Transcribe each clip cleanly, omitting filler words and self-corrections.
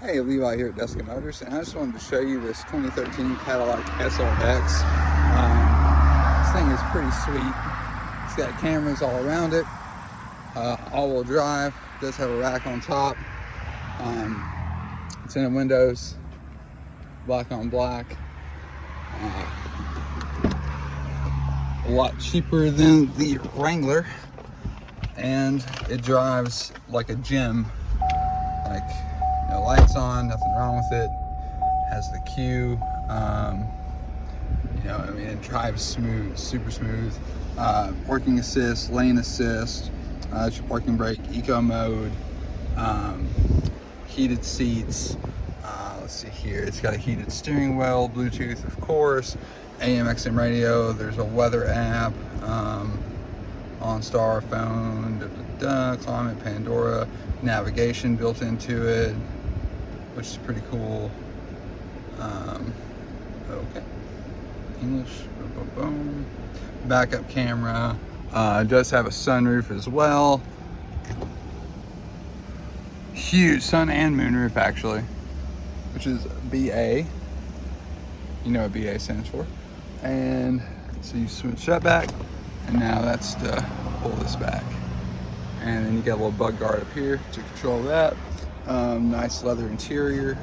Hey, Levi here at Deska Motors, and I just wanted to show you this 2013 Cadillac SRX. This thing is pretty sweet. It's got cameras all around it, all-wheel drive, does have a rack on top. It's in the windows, black on black. A lot cheaper than the Wrangler, and it drives like a gem. Like, no lights on, nothing wrong with it. Has the Q, it drives smooth, super smooth. Parking assist, lane assist, it's your parking brake, eco mode, heated seats. Let's see here, it's got a heated steering wheel, Bluetooth, of course, AM, XM radio. There's a weather app, OnStar phone, climate, Pandora, navigation built into it, which is pretty cool. Okay, English, boom, boom, boom. Backup camera, it does have a sunroof as well. Huge sun and moon roof, actually, which is BA. You know what BA stands for. And so you switch that back, and now that's to pull this back. And then you got a little bug guard up here to control that. Nice leather interior,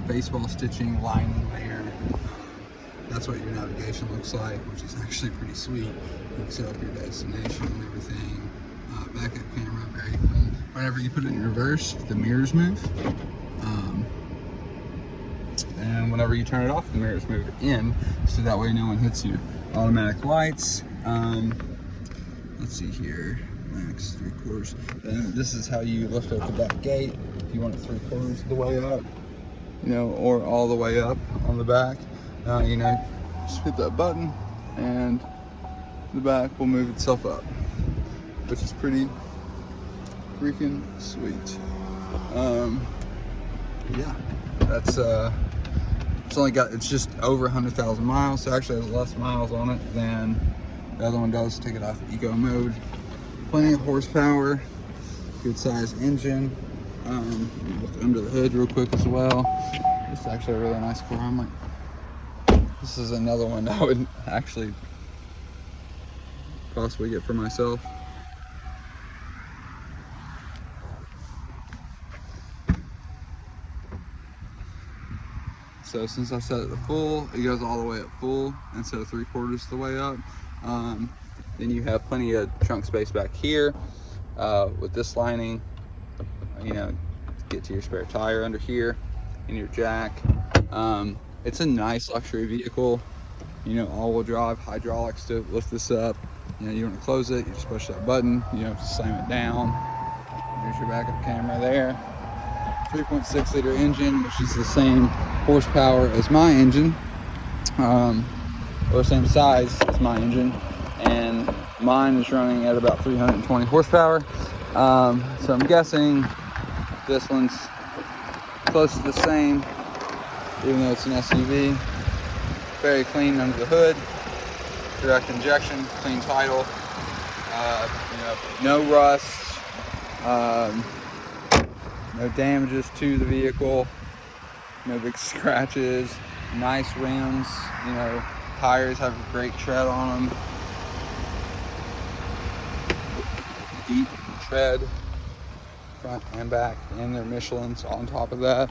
baseball stitching, lining there. That's what your navigation looks like, which is actually pretty sweet. You can set up your destination and everything. Backup camera, very clean. Whenever you put it in reverse, the mirrors move. And whenever you turn it off, the mirrors move in, so that way no one hits you. Automatic lights. Let's see here. Max 3/4. And this is how you lift up the back gate. If you want it 3/4 of the way up, or all the way up on the back. Just hit that button and the back will move itself up, which is pretty freaking sweet. Yeah, that's it's just over 100,000 miles, so actually has less miles on it than the other one does. Take it off eco mode. Plenty of horsepower, good size engine. Look under the hood real quick as well. This is actually a really nice car. This is another one I would actually possibly get for myself. So since I set it to full, it goes all the way up full instead of 3/4 of the way up. Then you have plenty of trunk space back here with this lining. Get to your spare tire under here and your jack. It's a nice luxury vehicle. All-wheel drive, hydraulics to lift this up. You want to close it, you just push that button. Just slam it down. There's your backup camera there. 3.6 liter engine, which is the same horsepower as my engine, or same size as my engine, and mine is running at about 320 horsepower. So I'm guessing this one's close to the same, even though it's an SUV. Very clean under the hood, direct injection, clean title, no rust, no damages to the vehicle, no big scratches, nice rims, tires have a great tread on them. Deep tread, front and back, and their Michelin's on top of that.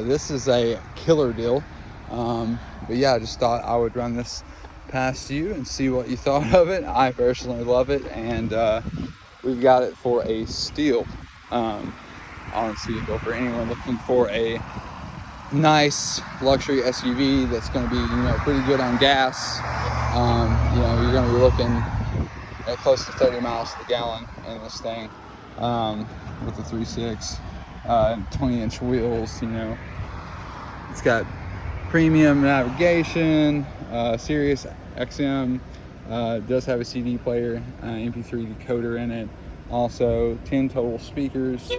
This is a killer deal. But yeah, I just thought I would run this past you and see what you thought of it. I personally love it, and we've got it for a steal on this vehicle for anyone looking for a nice luxury SUV that's going to be pretty good on gas. You're going to be looking at close to 30 miles to the gallon in this thing, with the 3.6 20-inch wheels. It's got premium navigation, Sirius XM, does have a CD player, MP3 decoder in it, also 10 total speakers.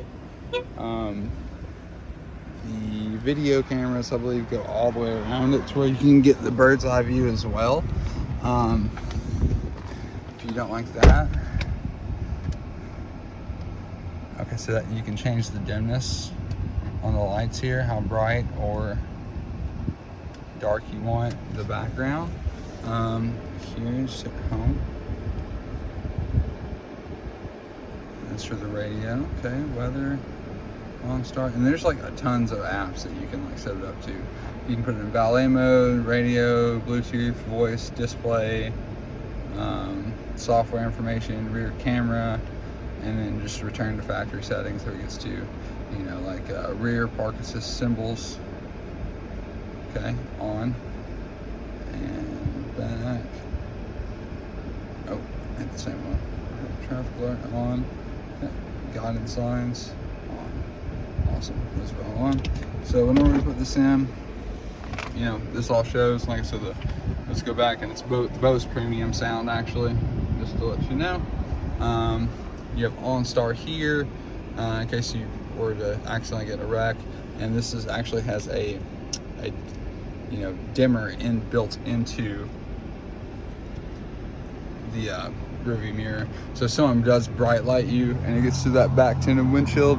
The video cameras, I believe, go all the way around it to where you can get the bird's eye view as well. If you don't like that, okay, so that you can change the dimness on the lights here, how bright or dark you want the background. Here's home. That's for the radio. Okay, weather, OnStar, and there's like tons of apps that you can like set it up to. You can put it in valet mode, radio, Bluetooth, voice, display, software information, rear camera, and then just return to factory settings. So it gets to, you know, like rear park assist symbols. Okay, on and back. Oh, hit the same one. Traffic alert on. Okay. Guidance signs on. Awesome. That's what I want. So whenever we put this in, you know, this all shows. Like I said, let's go back, and it's Bose premium sound actually, just to let you know. You have OnStar here, in case you were to accidentally get a wreck, and this is actually has a you know, dimmer built into the rearview mirror. So if someone does bright light you and it gets to that back tinted windshield,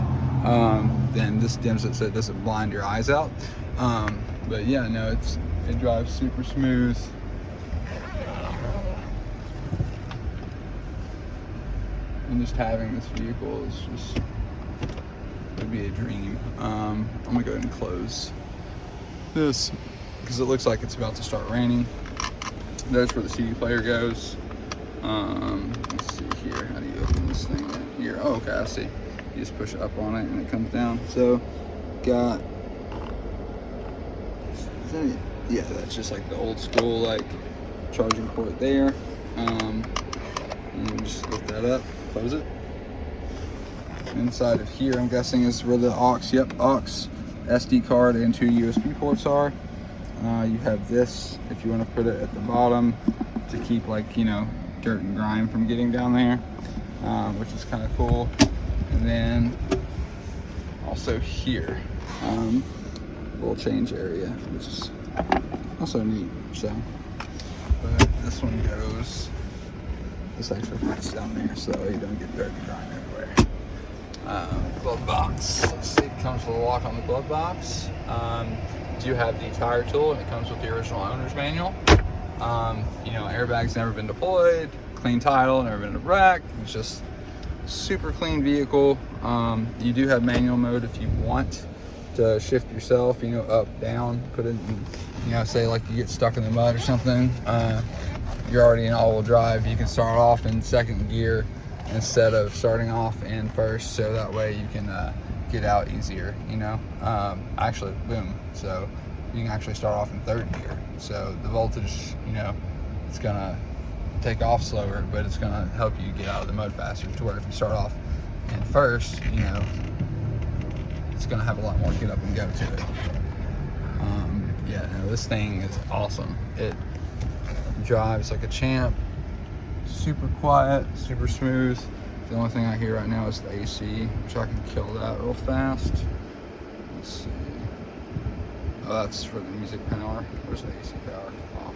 then this dims it so it doesn't blind your eyes out. But yeah, no, it drives super smooth. And just having this vehicle is just, would be a dream. I'm gonna go ahead and close this because it looks like it's about to start raining. There's where the CD player goes. Let's see here, how do you open this thing in here? Oh, okay, I see. You just push up on it and it comes down. So, got, yeah, that's just like the old school like charging port there. And you just lift that up, close it. Inside of here, I'm guessing is where the aux, aux, SD card and 2 USB ports are. You have this if you want to put it at the bottom to keep, like, you know, dirt and grime from getting down there, which is kind of cool. And then also here, little change area, which is also neat. So, but this one goes, this actually fits down there so you don't get dirt and grime everywhere. Glove box. Let's see, it comes with a lock on the glove box. Do have the tire tool, and it comes with the original owner's manual. You know, airbags never been deployed, clean title, never been wrecked. It's just super clean vehicle. You do have manual mode if you want to shift yourself, you know, up, down, put it in, you know, say like you get stuck in the mud or something. You're already in all-wheel drive. You can start off in second gear instead of starting off in first, so that way you can get out easier, you know. Actually, boom, so you can actually start off in third gear, so the voltage, you know, it's gonna take off slower, but it's gonna help you get out of the mud faster, to where if you start off in first, you know, it's gonna have a lot more get up and go to it. Yeah, no, this thing is awesome. It drives like a champ, super quiet, super smooth. The only thing I hear right now is the AC, which I can kill that real fast. Let's see. Oh, that's for the music power. Where's the AC power? Off.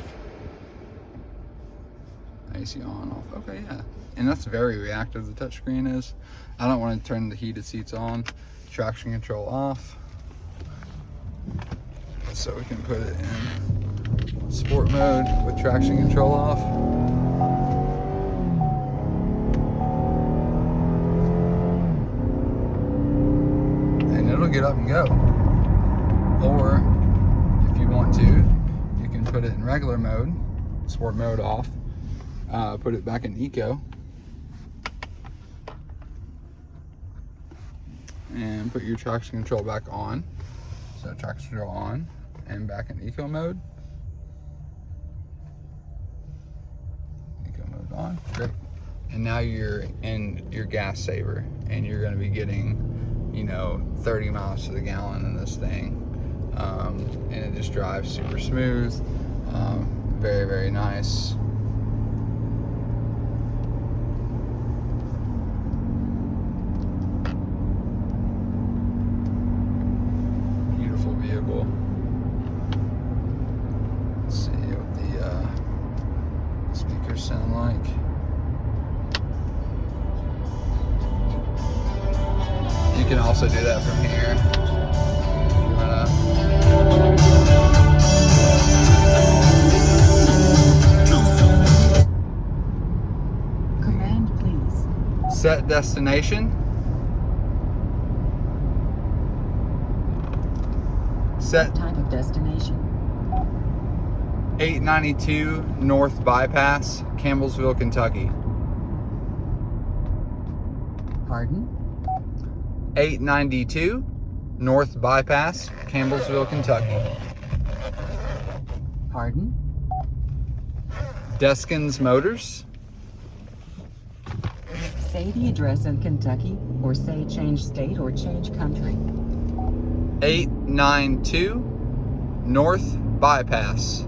AC on, off. Okay, yeah. And that's very reactive, the touchscreen is. I don't want to turn the heated seats on. Traction control off. So we can put it in sport mode with traction control off. It'll get up and go. Or if you want to, you can put it in regular mode, sport mode off, put it back in eco, and put your traction control back on. So traction control on and back in eco mode. Eco mode on, great. And now you're in your gas saver, and you're going to be getting, you know, 30 miles to the gallon in this thing. And it just drives super smooth. Very, very nice. Beautiful vehicle. Let's see what the speakers sound like. You can also do that from here. destination. Set type of destination. 892 North Bypass, Campbellsville, Kentucky. Pardon? 892 North Bypass, Campbellsville, Kentucky. Pardon? Deskins Motors. Say the address in Kentucky, or say change state or change country. 892 North Bypass.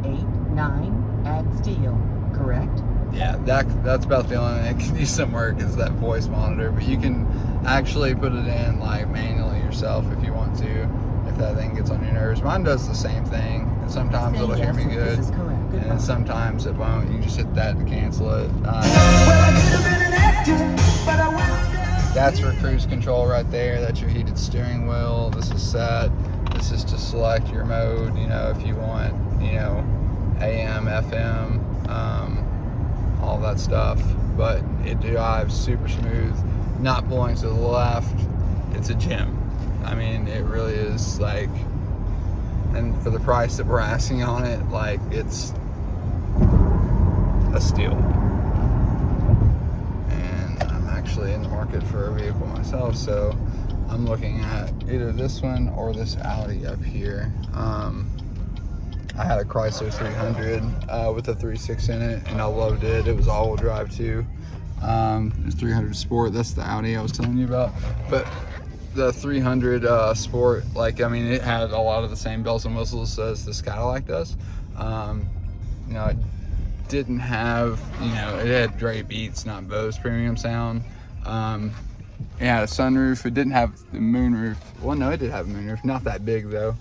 89 add steel, correct? Yeah, that's about the only thing that can use some work is that voice monitor, but you can actually put it in like manually yourself if you want to, if that thing gets on your nerves. Mine does the same thing, and sometimes it'll hear me good, and then sometimes it won't. You just hit that to cancel it. That's for cruise control right there. That's your heated steering wheel. This is set. This is to select your mode, you know, if you want, you know, AM, FM, all that stuff. But it drives super smooth, not pulling to the left. It's a gem. I mean, it really is, like, and for the price that we're asking on it, like, it's a steal. And I'm actually in the market for a vehicle myself, so I'm looking at either this one or this Audi up here. I had a Chrysler 300 with a 3.6 in it, and I loved it. It was all-wheel drive too. It was 300 Sport. That's the Audi I was telling you about. But the 300 Sport, like, I mean, it had a lot of the same bells and whistles as this Cadillac does. You know, it didn't have, you know, it had Dre Beats, not Bose premium sound. It had a sunroof. It didn't have the moonroof. Well, no, it did have a moonroof. Not that big, though.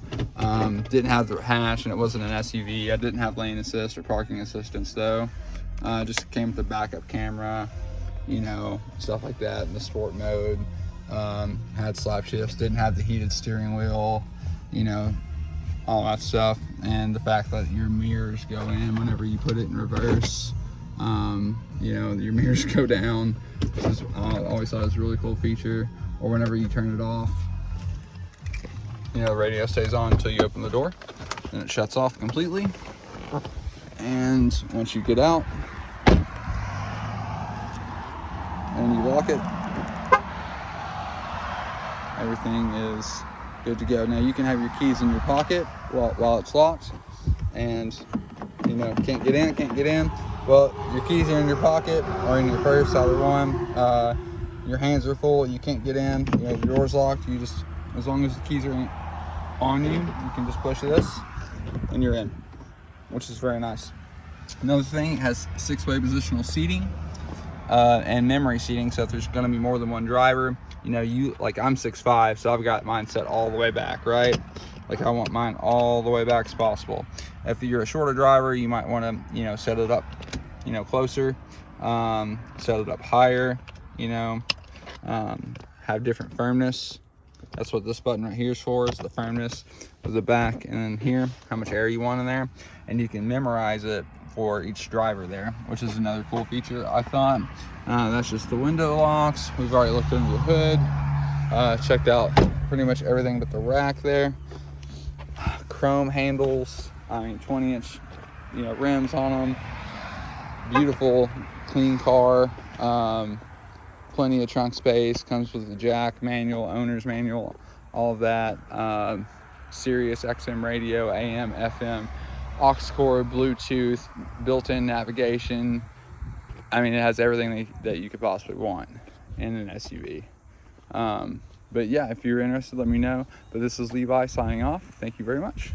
Didn't have the hatch, and it wasn't an SUV. I didn't have lane assist or parking assistance, though. Just came with the backup camera, you know, stuff like that in the sport mode. Had slap shifts. Didn't have the heated steering wheel, you know, all that stuff. And the fact that your mirrors go in whenever you put it in reverse. You know, your mirrors go down, which is, I always thought it was a really cool feature. Or whenever you turn it off, you know, the radio stays on until you open the door, then it shuts off completely. And once you get out and you lock it, everything is good to go. Now you can have your keys in your pocket while it's locked, and you know, can't get in. Well, your keys are in your pocket or in your purse, either one. Your hands are full, you can't get in. You know, the door's locked. You just, as long as the keys are on you, you can just push this and you're in, which is very nice. Another thing, it has 6-way positional seating and memory seating. So if there's going to be more than one driver, you know, you, like, I'm 6'5", so I've got mine set all the way back, right? Like, I want mine all the way back as possible. If you're a shorter driver, you might want to, you know, set it up, you know, closer, set it up higher, you know, have different firmness. That's what this button right here is for, is the firmness of the back, and then here, how much air you want in there. And you can memorize it for each driver there, which is another cool feature, I thought. That's just the window locks. We've already looked under the hood, checked out pretty much everything but the rack there. Chrome handles, I mean, 20-inch, you know, rims on them. Beautiful, clean car. Plenty of trunk space. Comes with the jack, manual, owner's manual, all of that. Sirius XM radio, AM, FM, aux cord, Bluetooth, built-in navigation. I mean, it has everything that you could possibly want in an SUV. But yeah, if you're interested, let me know. But this is Levi signing off. Thank you very much.